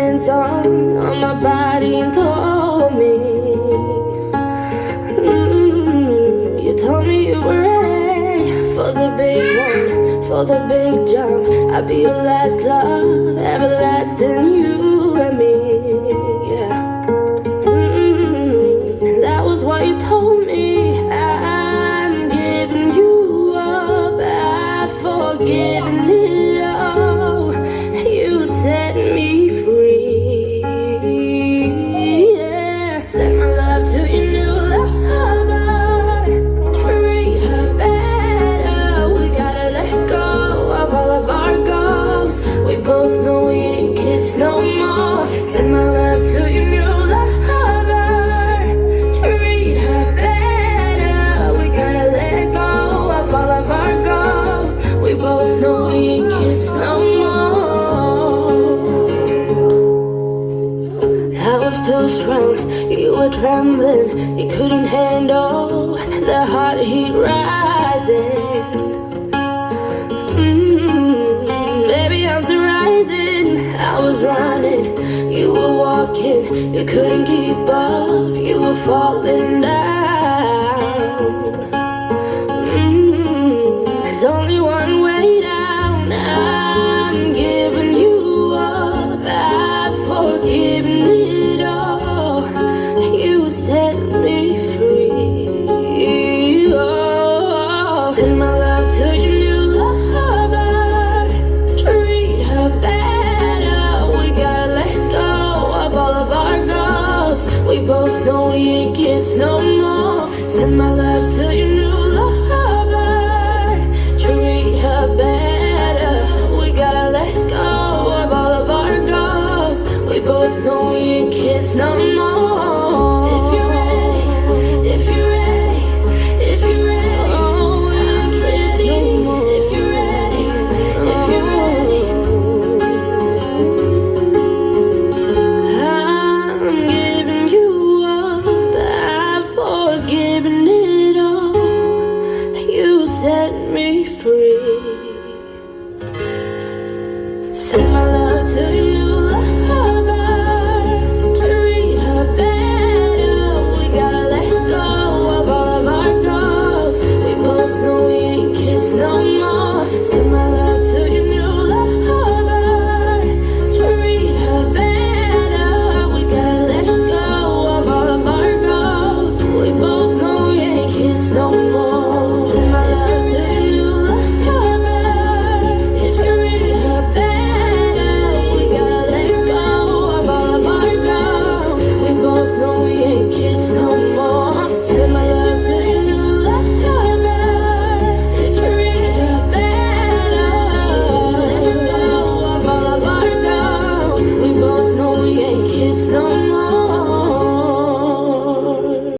hands on my body and told me, you told me you were ready for the big one, for the big jump. I'd be your last love, everlasting, you and me, yeah. That was what you told me. I'm giving you up, I've forgiven it all. You set me free, yeah. Send my love to your new lover, treat her better. We gotta let go of all of our goals. We both know we ain't kids no more. Send my love to your new lover, treat her better. We gotta let go of all of our goals. We both know we ain't kids no more. I was too strong, you were trembling. You couldn't handle the hot heat rising. Baby, I'm rising. I was running, you were walking. You couldn't keep up, you were falling down. There's only one way down. I'm giving you up, I've forgiven it all. You set me free, oh. Send my love to your new lover, treat her better. We gotta let go of all of our goals. We both know we ain't kids no more. Send my love to your new lover, treat her better. We gotta let go of all of our goals. We both know we ain't kids no more.